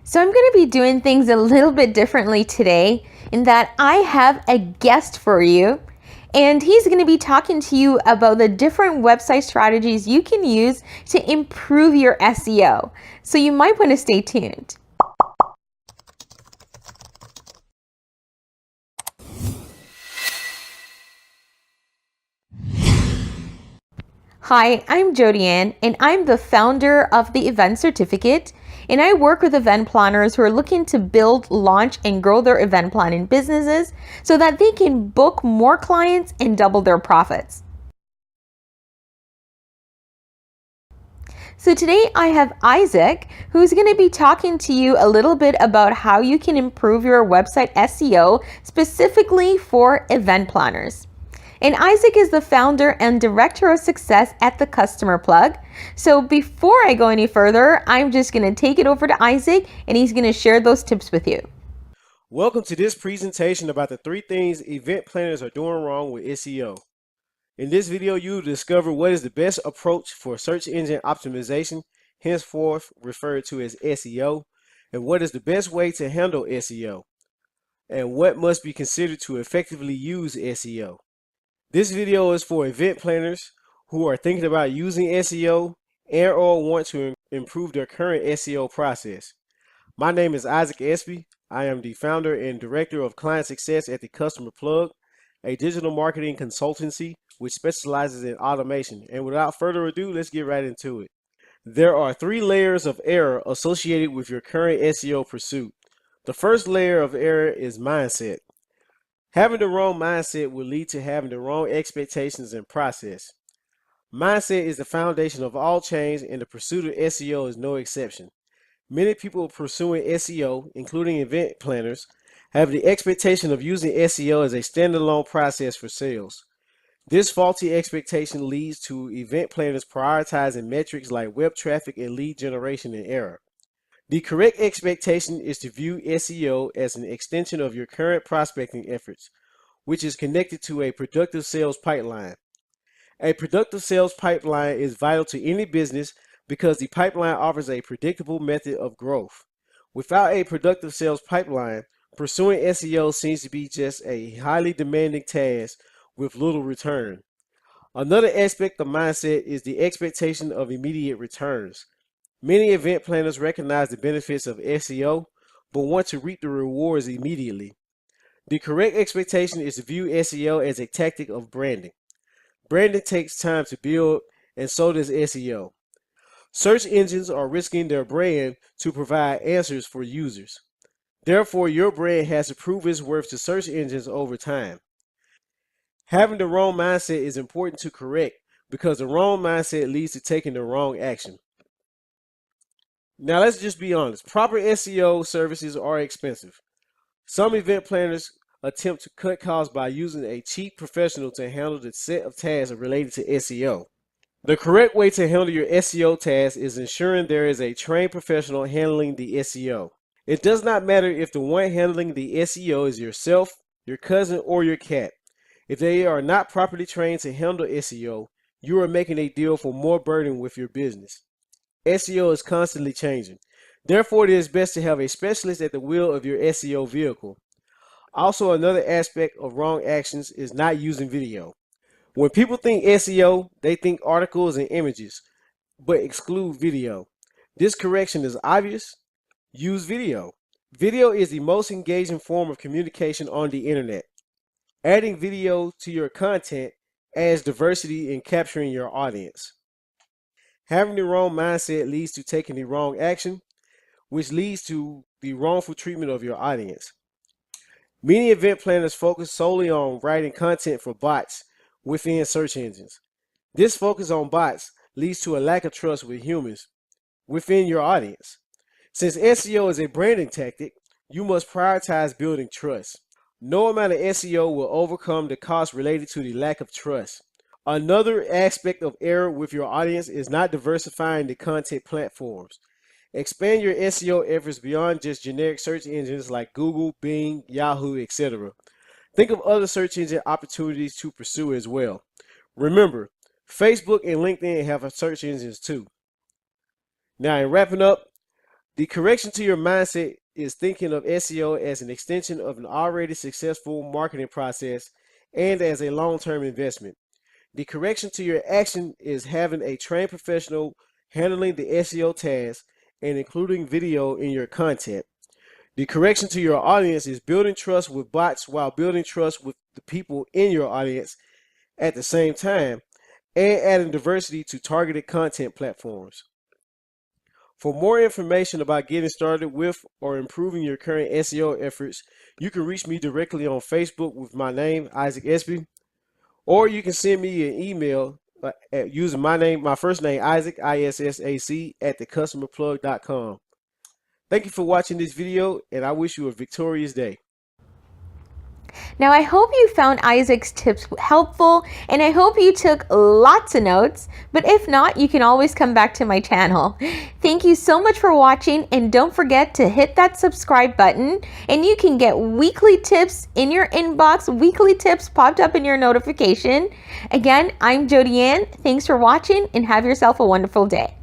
So I'm going to be doing things a little bit differently today in that I have a guest for you, and he's going to be talking to you about the different website strategies you can use to improve your SEO. So you might want to stay tuned. Hi, I'm Jody Ann, and I'm the founder of the Event Certificate, and I work with event planners who are looking to build, launch, and grow their event planning businesses so that they can book more clients and double their profits. So today I have Isaac, who's going to be talking to you a little bit about how you can improve your website SEO specifically for event planners. And Isaac is the founder and director of success at the Customer Plug. So before I go any further, I'm just going to take it over to Isaac and he's going to share those tips with you. Welcome to this presentation about the 3 things event planners are doing wrong with SEO. In this video, you will discover what is the best approach for search engine optimization, henceforth referred to as SEO, and what is the best way to handle SEO, and what must be considered to effectively use SEO. This video is for event planners who are thinking about using SEO and or want to improve their current SEO process. My name is Isaac Espy. I am the founder and director of client success at the Customer Plug, a digital marketing consultancy which specializes in automation. And without further ado, let's get right into it. There are 3 layers of error associated with your current SEO pursuit. The first layer of error is mindset. Having the wrong mindset will lead to having the wrong expectations and process. Mindset is the foundation of all change, and the pursuit of SEO is no exception. Many people pursuing SEO, including event planners, have the expectation of using SEO as a standalone process for sales. This faulty expectation leads to event planners prioritizing metrics like web traffic and lead generation in error. The correct expectation is to view SEO as an extension of your current prospecting efforts, which is connected to a productive sales pipeline. A productive sales pipeline is vital to any business because the pipeline offers a predictable method of growth. Without a productive sales pipeline, pursuing SEO seems to be just a highly demanding task with little return. Another aspect of mindset is the expectation of immediate returns. Many event planners recognize the benefits of SEO, but want to reap the rewards immediately. The correct expectation is to view SEO as a tactic of branding. Branding takes time to build, and so does SEO. Search engines are risking their brand to provide answers for users. Therefore, your brand has to prove its worth to search engines over time. Having the wrong mindset is important to correct because the wrong mindset leads to taking the wrong action. Now, let's just be honest. Proper SEO services are expensive. Some event planners attempt to cut costs by using a cheap professional to handle the set of tasks related to SEO. The correct way to handle your SEO tasks is ensuring there is a trained professional handling the SEO. It does not matter if the one handling the SEO is yourself, your cousin, or your cat. If they are not properly trained to handle SEO, you are making a deal for more burden with your business. SEO is constantly changing. Therefore, it is best to have a specialist at the wheel of your SEO vehicle. Also, another aspect of wrong actions is not using video. When people think SEO, they think articles and images, but exclude video. This correction is obvious. Use video. Video is the most engaging form of communication on the internet. Adding video to your content adds diversity in capturing your audience. Having the wrong mindset leads to taking the wrong action, which leads to the wrongful treatment of your audience. Many event planners focus solely on writing content for bots within search engines. This focus on bots leads to a lack of trust with humans within your audience. Since SEO is a branding tactic, you must prioritize building trust. No amount of SEO will overcome the cost related to the lack of trust. Another aspect of error with your audience is not diversifying the content platforms. Expand your SEO efforts beyond just generic search engines like Google, Bing, Yahoo, etc. Think of other search engine opportunities to pursue as well. Remember, Facebook and LinkedIn have search engines too. Now, in wrapping up, The correction to your mindset is thinking of SEO as an extension of an already successful marketing process and as a long-term investment. The correction to your action is having a trained professional handling the SEO task and including video in your content. The correction to your audience is building trust with bots while building trust with the people in your audience at the same time and adding diversity to targeted content platforms. For more information about getting started with or improving your current SEO efforts, you can reach me directly on Facebook with my name, Isaac Espy, or you can send me an email using my first name, Isaac, ISSAC, at thecustomerplug.com. Thank you for watching this video, and I wish you a victorious day. Now, I hope you found Isaac's tips helpful, and I hope you took lots of notes, but if not, you can always come back to my channel. Thank you so much for watching, and don't forget to hit that subscribe button, and you can get weekly tips in your inbox, weekly tips popped up in your notification. Again, I'm Jody Ann. Thanks for watching, and have yourself a wonderful day.